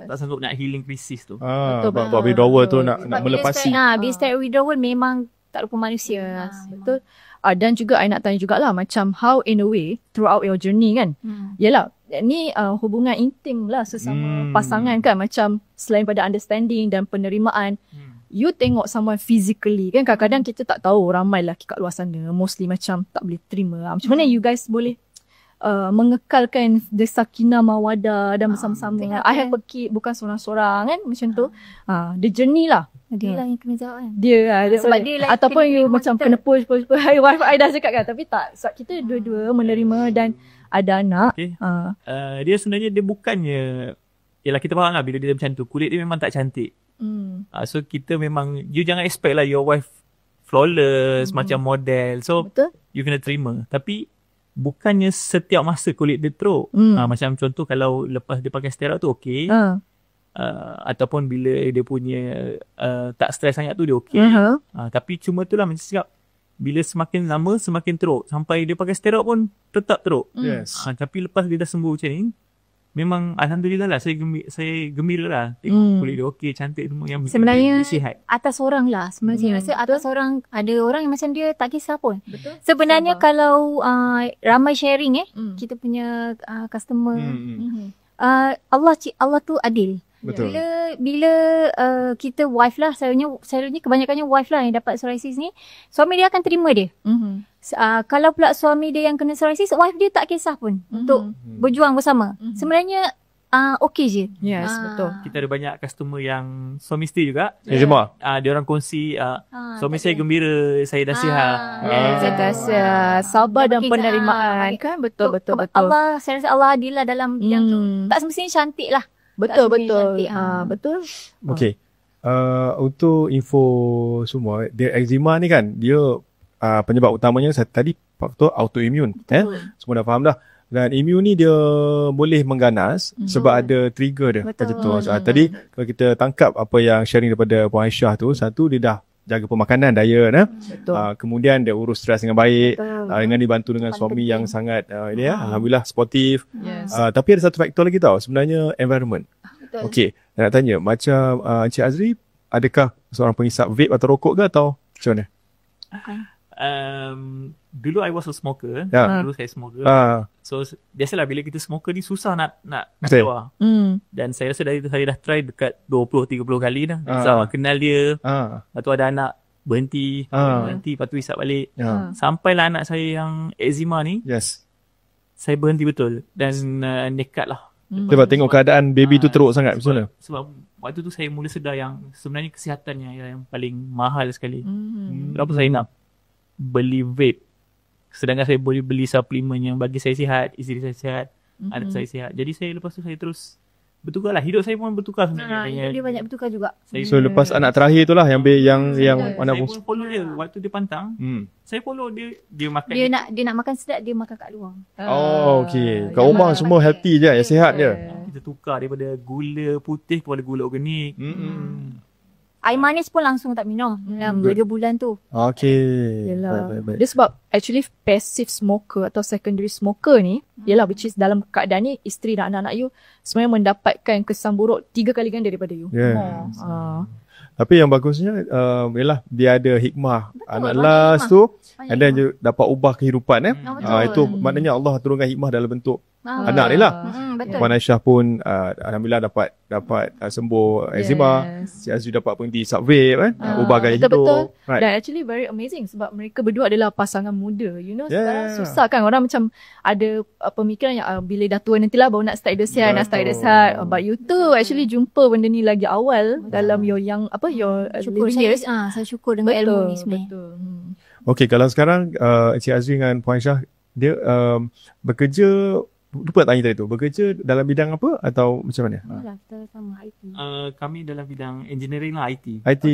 Tak sanggup nak healing krisis tu. Sebab withdrawal tu nak melepasi. Bila start withdrawal memang tak rupa manusia. Betul. Dan juga I nak tanya jugalah macam how in a way throughout your journey kan. Yelah, ni hubungan intim lah sesama pasangan kan. Macam selain pada understanding dan penerimaan, you tengok someone physically kan. Kadang-kadang kita tak tahu, ramai lelaki kat luar sana mostly macam tak boleh terima. Macam mana you guys boleh mengekalkan the sakinah mawadah dan bersama-sama. I have a kid, bukan seorang-seorang kan macam tu. The journey lah. Dia lah yang kena jawab kan. Dia sebab dia lah ataupun you macam kena push hai wife I dah cakap kan, tapi tak, sebab kita dua-dua menerima dan ada anak. Dia sebenarnya dia bukannya, yalah kita faham lah bila dia macam tu, kulit dia memang tak cantik. So kita memang, you jangan expect lah your wife flawless macam model. So betul, you kena terima. Tapi bukannya setiap masa kulit dia teruk. Macam contoh kalau lepas dia pakai steroid tu okey. Ataupun bila dia punya tak stres sangat tu dia okey. Tapi cuma tu lah macam cakap, bila semakin lama semakin teruk. Sampai dia pakai steroid pun tetap teruk. Tapi lepas dia dah sembuh macam ni, memang alhamdulillah lah, saya gembira lah tengok kulit dia okey, cantik semua, yang sebenarnya dia sihat. Atas orang lah sebenarnya. Rasa atas orang, ada orang yang macam dia tak kisah pun. Betul. Sebenarnya kalau ramai sharing kita punya customer, Allah tu adil. Betul. Bila kita wife lah, selalunya kebanyakannya wife lah yang dapat psoriasis ni, suami dia akan terima dia. Kalau pula suami dia yang kena psoriasis, wife dia tak kisah pun untuk berjuang bersama. Sebenarnya okey je. Yes, betul. Kita ada banyak customer yang suami isteri juga. Eczema. Dia orang kongsi suami saya gembira, saya dah sihat. Sabar dan penerimaan kan. Betul. Allah, saya rasa Allah adil lah dalam bidang tu. Tak semestinya cantik lah. Betul. Betul. Okay. Untuk info semua, dia eczema ni kan, dia penyebab utamanya tadi faktor autoimun. Semua dah faham dah. Dan imun ni dia boleh mengganas sebab ada trigger dia. Macam tu. Tadi kalau kita tangkap apa yang sharing daripada Puan Aisyah tu, satu dia dah jaga pemakanan, diet. Kemudian dia urus stres dengan baik. Dengan dibantu dengan suami yang sangat alhamdulillah sportif. Tapi ada satu faktor lagi tau, sebenarnya environment. Okey, nak tanya macam Encik Azri, adakah seorang pengisap vape atau rokok ke atau macam mana? Dulu I was a smoker. Dulu saya smoker. So biasalah bila kita smoker ni susah nak keluar. Dan saya rasa dari tu saya dah try dekat 20-30 kali dah. Kenal dia. Lepas tu ada anak, berhenti, lepas tu isap balik. Sampailah anak saya yang eczema ni, saya berhenti betul. Dan nekat lah. Sebab tengok keadaan baby tu teruk sangat macam mana? Sebab waktu tu saya mula sedar yang sebenarnya kesihatannya yang paling mahal sekali. Kenapa saya nak beli vape sedangkan saya boleh beli suplemen yang bagi saya sihat, isteri saya sihat, anak saya sihat. Jadi saya lepas tu saya terus bertukar lah. Hidup saya pun bertukar sebenarnya. Dia banyak bertukar juga. So lepas anak terakhir tu lah yang anak saya pun follow dia waktu dia pantang. Saya follow dia makan. Dia nak makan sedap, dia makan kat luar. Oh, okey. Kat rumah semua healthy je, yang sihat je. Kita tukar daripada gula putih kepada gula organik. Air manis pun langsung tak minum dalam 2 bulan tu. Okey. Yelah. Dia sebab actually passive smoker atau secondary smoker ni, yelah, which is dalam keadaan ni isteri dan anak-anak you sebenarnya mendapatkan kesan buruk 3 kali ganda daripada you. Tapi yang bagusnya yalah, dia ada hikmah. Anak last tu and then dia dapat ubah kehidupan itu maknanya Allah turunkan hikmah dalam bentuk anak ni lah. Betul. Puan Aisyah pun alhamdulillah dapat sembuh eczema. Si Azri dapat berhenti subway ubah gaya hidup. Betul. Right. Dan actually very amazing sebab mereka berdua adalah pasangan muda. You know, sekarang susah kan orang macam ada pemikiran yang bila dah tua nantilah baru nak start hidup sihat, nak start hidup sihat. But you tu actually jumpa benda ni lagi awal dalam your Syukur living years. saya syukur dengan ilmu ni sebenarnya. Betul. Okey, kalau sekarang Encik Azri dengan Puan Aisyah dia bekerja, lupa tanya tadi tu, bekerja dalam bidang apa atau macam mana? Yalah, kita sama IT. Kami dalam bidang engineering lah, IT. IT,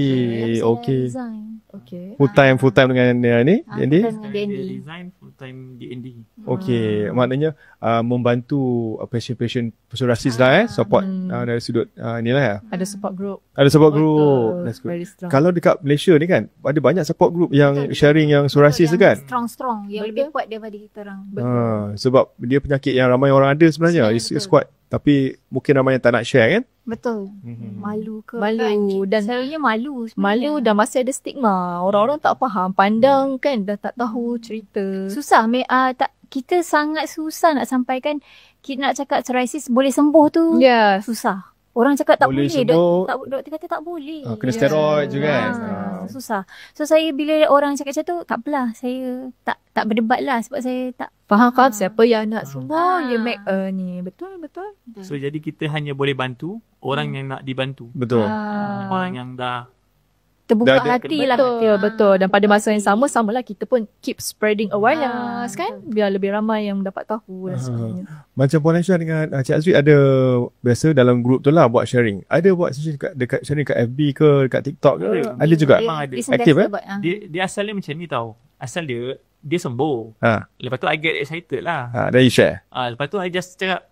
okey. Okay. Full time dengan ni, D&D? Design full time D&D. Okey, maknanya membantu passion psoriasis lah support dari sudut inilah ya. Ada support group. Ada support group. That's good. Very strong. Kalau dekat Malaysia ni kan ada banyak support group yang sharing yang psoriasis tu kan. Strong yang lebih kuat daripada kita orang. Sebab dia penyakit yang ramai orang ada sebenarnya. It's quite, tapi mungkin ramai yang tak nak share kan. Betul. Malu ke? Malu dan selalunya malu sebenarnya. Malu dan masih ada stigma. Orang-orang tak faham, pandang kan, dah tak tahu cerita. Susah. Kita sangat susah nak sampaikan kita nak cakap psoriasis boleh sembuh tu. Yes. Susah. Orang cakap tak Boleh boleh. sembuh. Doktor kata tak boleh. Kena steroid juga kan. Susah. So saya bila orang cakap macam tu, tak apalah. Saya tak berdebat lah sebab saya tak Faham siapa yang nak sembuh, you make ni. Betul. So jadi kita hanya boleh bantu orang yang nak dibantu. Betul. Orang yang dah terbuka Dah- hati lah. Betul. Dan pada masa yang samalah kita pun keep spreading awareness kan. Biar lebih ramai yang dapat tahu dan sebagainya. Macam Puan Aisyah dengan Cik Azri ada biasa dalam grup tu lah buat sharing. Ada buat session dekat sharing kat FB ke, dekat TikTok ke? Ada juga. Memang ada. Aktif Dia asalnya macam ni tau. Asal dia sembuh. Lepas tu I get excited lah. Dan you share. Lepas tu I just cakap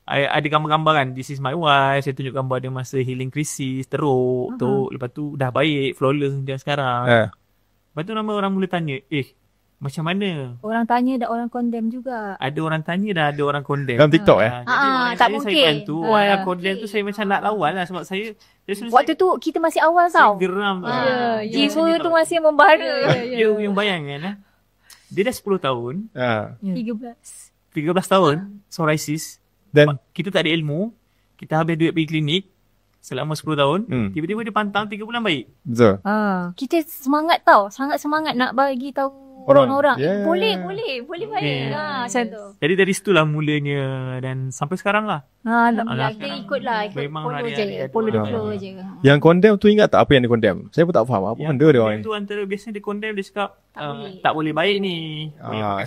I ada gambar-gambar kan. This is my wife. Saya tunjuk gambar dia masa healing crisis, teruk tu. Lepas tu dah baik, flawless dia sekarang. Lepas tu nama orang mula tanya, macam mana? Orang tanya dan orang condemn juga. Ada orang tanya dah ada orang condemn. Dalam TikTok Jadi orang tak saya mungkin. bantu. Orang yang condemn tu saya macam nak lawan lah. Sebab saya Waktu tu kita masih awal tau. geram. Jiwa tu masih membara. You bayangkan dia dah 10 tahun, 13 tahun, psoriasis. Dan Kita tak ada ilmu. Kita habis duit pergi klinik selama 10 tahun. Tiba-tiba dia pantang 3 bulan baik. betul. Kita semangat tau. Sangat semangat nak bagi tahu orang-orang. Boleh baik. Macam tu. Jadi dari situlah mulanya dan sampai sekarang lah. Kita ikut lah. Memang Follow hari-hari je. ada Follow the orang. flow je. Yang condemn tu ingat tak apa yang dia condemn? Saya pun tak faham apa benda dia orang ni. Itu antara biasanya dia condemn, dia cakap tak boleh baik ni.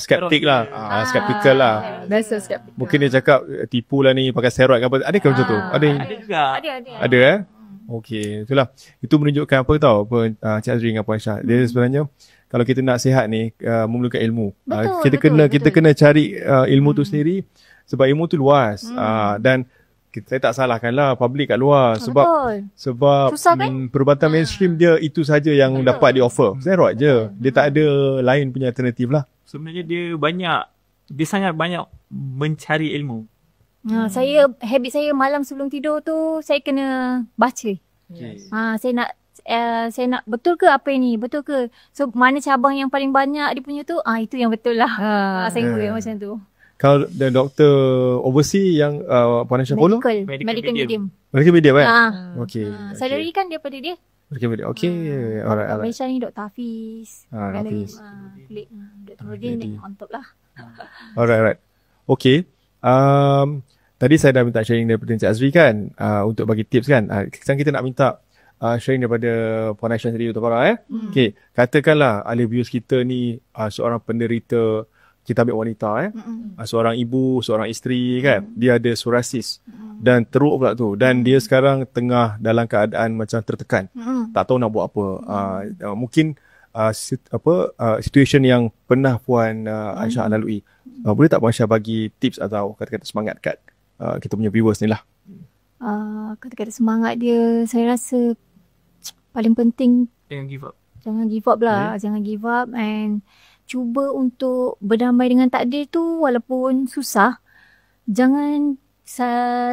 Skeptik lah. Skeptical lah. Biasa skeptik. Mungkin dia cakap tipu lah ni pakai steroid ke apa. Ada ke macam tu? Ada juga. Ada Okey, itulah. Itu menunjukkan apa tahu apa Cik Azri dengan Puan Aisyah. Dia sebenarnya kalau kita nak sihat ni memerlukan ilmu. Kita kena cari ilmu tu sendiri sebab ilmu tu luas. Dan saya tak salahkan lah public kat luar sebab Susah kan? perubatan mainstream dia itu saja yang dapat di offer. Steroid je. Dia tak ada lain punya alternatif lah. Sebenarnya dia sangat banyak mencari ilmu. Habit saya malam sebelum tidur tu saya kena baca. Saya nak betul ke apa ini? Betul ke? So mana cabang yang paling banyak dia punya tu? Itu yang betul lah. Saya macam tu. Kalau doktor overseas yang Puan Aisyah follow? Medical medium. Medical medium kan? Okey. Salary kan daripada dia. Medical medium. Okey. Alright. Malaysia ni Dr. Hafiz. Hafiz. Dr. Nurdin on top lah. Alright. Okey. tadi saya dah minta sharing daripada Encik Azri kan, untuk bagi tips kan. Sekarang kita nak minta sharing daripada Puan Aisyah sendiri, Dr. Farah. Okay, katakanlah ahli abuse kita ni seorang penderita, kita ambil wanita seorang ibu, seorang isteri kan, dia ada psoriasis dan teruk pula tu, dan dia sekarang tengah dalam keadaan macam tertekan, tak tahu nak buat apa. Mungkin situation yang pernah Puan Aisyah lalui. Boleh tak Puan Aisyah bagi tips atau kata-kata semangat kat kita punya viewers ni lah? Kata-kata semangat dia, saya rasa paling penting Jangan give up. Jangan give up lah. Jangan give up and cuba untuk berdamai dengan takdir tu walaupun susah. Jangan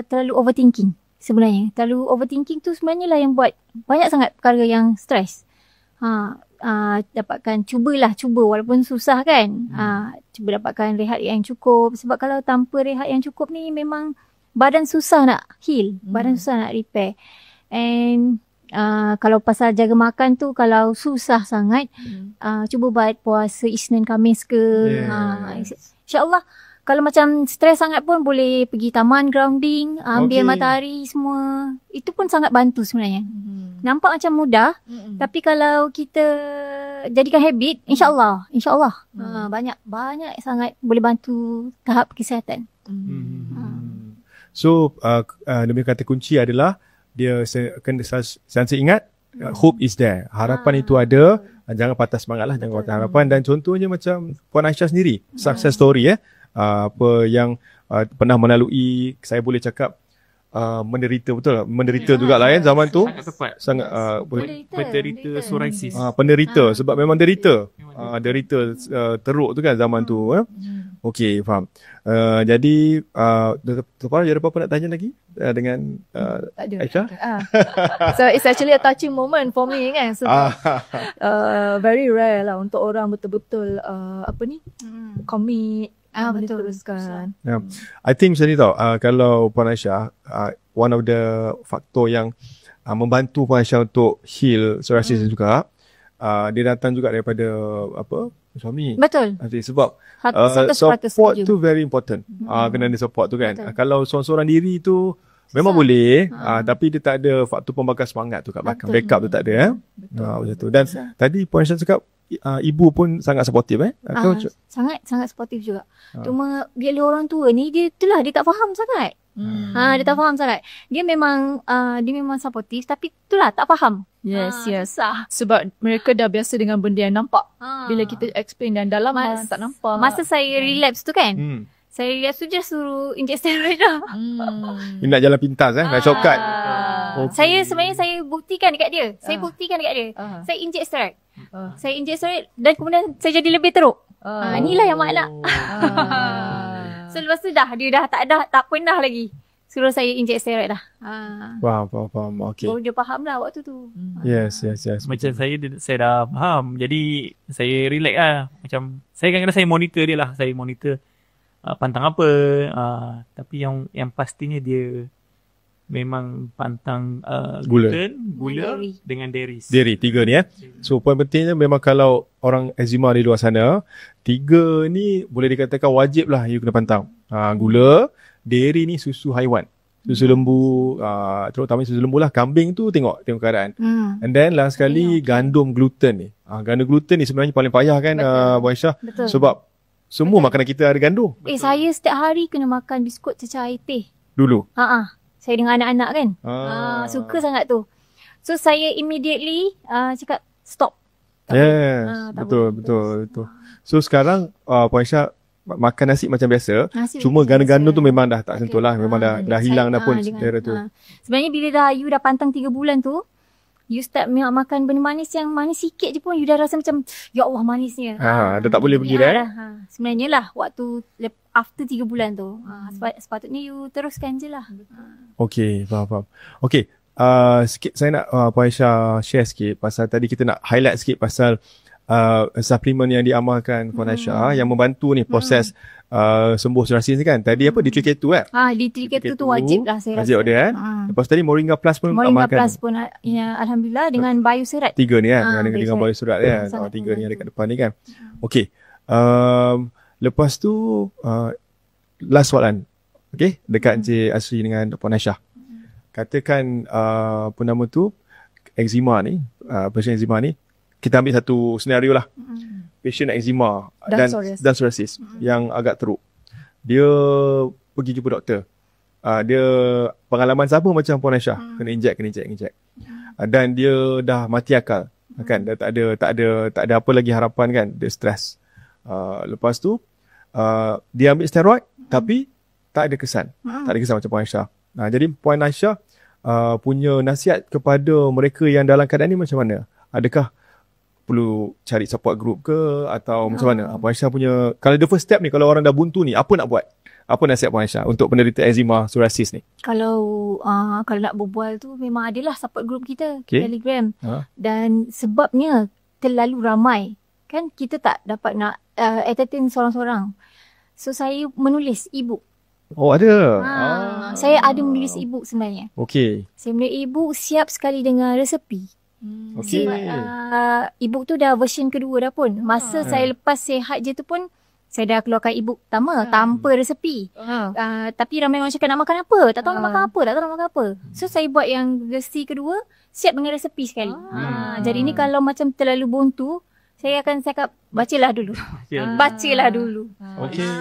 terlalu overthinking sebenarnya. Terlalu overthinking tu sebenarnya lah yang buat banyak sangat perkara yang stres. Cuba walaupun susah kan. Cuba dapatkan rehat yang cukup. Sebab kalau tanpa rehat yang cukup ni memang badan susah nak heal. Badan susah nak repair. And kalau pasal jaga makan tu, kalau susah sangat, cuba buat puasa Isnin Khamis ke. InsyaAllah kalau macam stres sangat pun boleh pergi taman grounding, ambil matahari semua. Itu pun sangat bantu sebenarnya. Nampak macam mudah, tapi kalau kita jadikan habit, insyaAllah banyak sangat boleh bantu tahap kesihatan. So demi kata kunci adalah dia kena sentiasa ingat, hope is there. Harapan itu ada. Jangan patah semangat lah. Jangan patah harapan. Dan contohnya macam Puan Aisyah sendiri. Success story apa yang pernah melalui, saya boleh cakap menderita, betul tak? Menderita jugalah zaman tu. Sangat tepat. Sangat Penderita psoriasis. penderita. Sebab memang derita. Derita teruk tu kan zaman tu. Okey, faham. Jadi Dr. Farah, ada apa-apa nak tanya lagi dengan Aisyah? So it's actually a touching moment for me kan. Sebab very rare lah untuk orang betul-betul commit, betul teruskan. I think macam ni tau, kalau Puan Aisyah, one of the faktor yang membantu Puan Aisyah untuk heal psoriasis juga, dia datang juga daripada suami. Betul. Sebab support tu very important. Kena ada support tu kan. Kalau seorang-seorang diri tu memang boleh, tapi dia tak ada faktor pembakar semangat tu kat belakang. Backup tu tak ada. Macam tu. Dan tadi Puan Aisyah cakap ibu pun sangat supportive sangat supportive juga. Cuma bila orang tua ni dia tak faham sangat. Dia tak faham sangat. Dia memang supportive tapi itulah tak faham. Yes. Sebab mereka dah biasa dengan benda yang nampak. Bila kita explain dan dalam tak nampak. Masa saya relapse tu kan. Saya relapse tu just suruh inject steroid dah. Dia nak jalan pintas nak shortcut. Saya sebenarnya saya buktikan dekat dia. Saya inject steroid. Saya inject steroid dan kemudian saya jadi lebih teruk. Inilah yang mak nak. So lepas tu dia dah tak pernah lagi suruh saya inject steroid dah. Faham. Okay. Baru dia faham lah waktu tu. Yes. Macam saya dah faham. Jadi saya relax lah. Macam saya kadang-kadang saya monitor dia lah. Saya monitor pantang apa. Tapi yang pastinya dia memang pantang gluten, gula dengan dairy. Dairy, 3 ni So poin pentingnya memang kalau orang eczema di luar sana, 3 ni boleh dikatakan wajib lah you kena pantang. Gula, dairy ni susu haiwan. Susu lembu, terutama susu lembu lah. Kambing tu tengok keadaan. And then last sekali gandum gluten ni. Gandum gluten ni sebenarnya paling payah kan Puan Aisyah. Sebab semua makanan kita ada gandum. Saya setiap hari kena makan biskut cecair air teh. Dulu? Saya dengan anak-anak kan. Suka sangat tu. So saya immediately cakap stop. Betul. So sekarang Puan Aisyah makan nasi macam biasa. Cuma gandum-gandum tu memang dah tak sentuh lah. Memang dah hilang dah pun daerah tu. Sebenarnya bila you dah pantang 3 bulan tu, you start makan benda manis yang manis sikit je pun you dah rasa macam ya Allah manisnya. Dah tak boleh pergi dah. Sebenarnya lah waktu after 3 bulan tu, sepatutnya you teruskan je lah. Okay, faham. Okay, sikit saya nak Puan Aisyah share sikit pasal tadi kita nak highlight sikit pasal suplemen yang diamalkan Puan Aisyah yang membantu ni proses sembuh psoriasis ni kan. Tadi apa? D3K2 D3K2 tu wajib lah saya rasa. Wajib dia Lepas tadi Moringa Plus pun Moringa amalkan. Plus pun alhamdulillah dengan Bioserat. 3 ni dengan Bioserat kan. 3 ni ada kat depan ni kan. Okay. Lepas tu last soalan. Okay, dekat Encik Asri dengan Puan Aisyah. Katakan apa nama tu, eczema ni, pasien eczema ni, kita ambil satu senario lah. Pasien eczema dan psoriasis yang agak teruk. Dia pergi jumpa doktor. Dia pengalaman sama macam Puan Aisyah, kena injek. Dan dia dah mati akal, kan? Dah tak ada apa lagi harapan, kan? Dia stres. Lepas tu dia ambil steroid tapi tak ada kesan. Tak ada kesan macam Puan Aisyah. Jadi Puan Aisyah punya nasihat kepada mereka yang dalam keadaan ni macam mana? Adakah perlu cari support group ke atau macam mana? Puan Aisyah punya, kalau the first step ni, kalau orang dah buntu ni, apa nak buat? Apa nasihat Puan Aisyah untuk penderita eczema psoriasis ni? Kalau nak berbual tu memang adalah support group kita, Telegram. Dan sebabnya terlalu ramai, kan kita tak dapat nak entertain seorang-seorang. So saya menulis e-book. Oh, ada. Saya ada menulis e-book sebenarnya. Okey. Saya menulis e-book siap sekali dengan resepi. Okey. E-book tu dah version kedua dah pun. Masa saya lepas sihat je tu pun, saya dah keluarkan e-book pertama tanpa resepi. Tapi ramai orang cakap nak makan apa? Tak tahu nak makan apa. So saya buat yang versi kedua siap dengan resepi sekali. Jadi ni kalau macam terlalu buntu, saya akan cakap bacalah dulu. Bacalah dulu. Okey.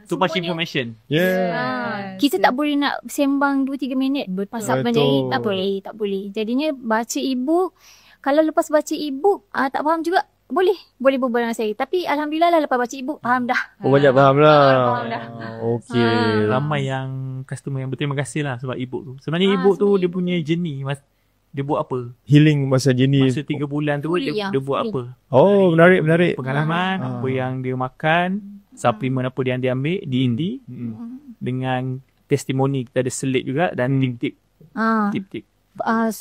Too much information. Kita tak boleh nak sembang 2-3 minit pasal benda ni. Tak boleh. Jadinya baca e-book. Kalau lepas baca e-book tak faham juga, boleh berbual dengan saya. Tapi alhamdulillah lah lepas baca e-book faham dah. Banyak faham lah. Faham dah. Okey. Ramai yang customer yang berterima kasih lah sebab e-book tu. Sebenarnya e-book tu dia punya journey, dia buat apa? Healing masa jenis. Masa 3 bulan tu dia buat apa? Oh, menarik. Pengalaman, apa yang dia makan, suplemen apa yang dia ambil di Indi, dengan testimoni kita ada selit juga dan tip-tip.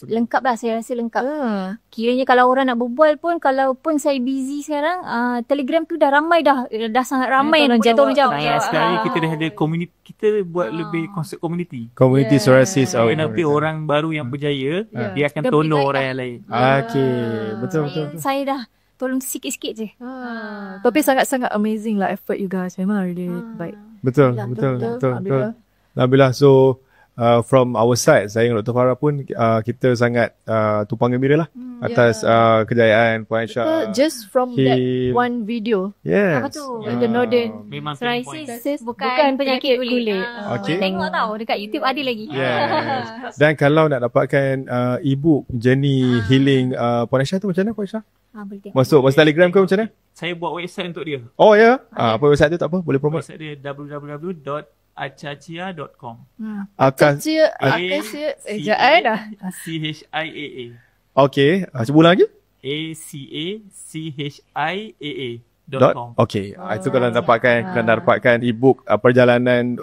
Lengkap lah, saya rasa lengkap. Kiranya kalau orang nak berbual pun, kalau pun saya busy sekarang, Telegram tu dah ramai dah sangat ramai yang tolong jawab. Sekarang kita dah ada community, kita buat lebih konsep community. Community psoriasis. Nanti orang baru yang berjaya, dia akan tolong orang yang lain. Okey, betul. Saya dah tolong sikit-sikit je. Tapi sangat-sangat amazing lah effort you guys. Memang really baik. Betul. Alhamdulillah. So from our side, saya dengan Dr. Farah pun kita sangat tumpang gembira lah atas kejayaan Puan Aisyah. Just from that one video. Yes. Apa tu? The Northern Memang psoriasis bukan penyakit kulit. Okay. Tengok tau dekat YouTube ada lagi. Yes. Dan kalau nak dapatkan e-book Journey Healing Puan Aisyah tu macam mana Puan Aisyah? Boleh tengok. Masuk Telegram ke macam mana? Saya buat website untuk dia. Oh ya? Apa website tu, tak apa, boleh promote. Website dia www.achachia.com. CHIAA. Okay, cuba ulang lagi. ACACHIAA.com. Okay, itu kalau dapatkan e-book perjalanan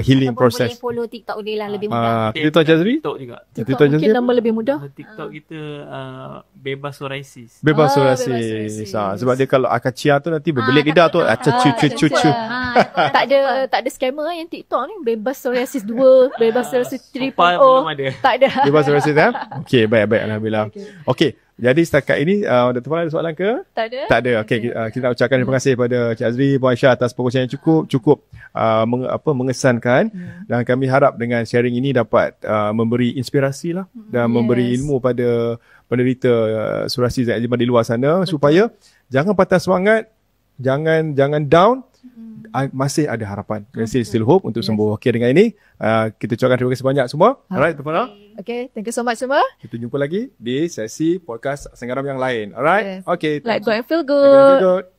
healing process. Boleh follow TikTok dia lah, lebih mudah. Kita tahu Jazri? TikTok juga. mungkin nama lebih mudah. TikTok kita bebas psoriasis. Bebas psoriasis. Sebab dia kalau akachia tu nanti berbelit lidah tu. Cu. Tak ada scammer yang TikTok ni. Bebas psoriasis 2, bebas psoriasis 3.0. Belum ada. Tak ada. Bebas psoriasis Okey, baik alhamdulillah. Okey. Jadi setakat ini Dr. Farah ada soalan ke? Tak ada. Tak ada. Okey, kita nak ucapkan terima kasih kepada Cik Azri, Puan Aisyah atas perkongsian yang cukup mengesankan, dan kami harap dengan sharing ini dapat memberi inspirasi lah dan memberi ilmu pada penderita psoriasis dan eczema di luar sana, supaya jangan patah semangat, jangan down. Masih ada harapan. Still hope untuk sembuh. Okey, dengan ini kita ucapkan terima kasih banyak semua. Alright, Dr. Farah. Okay, thank you so much semua. Kita jumpa lagi di sesi podcast Senggaram yang lain. Alright? Okay. Like go and feel good.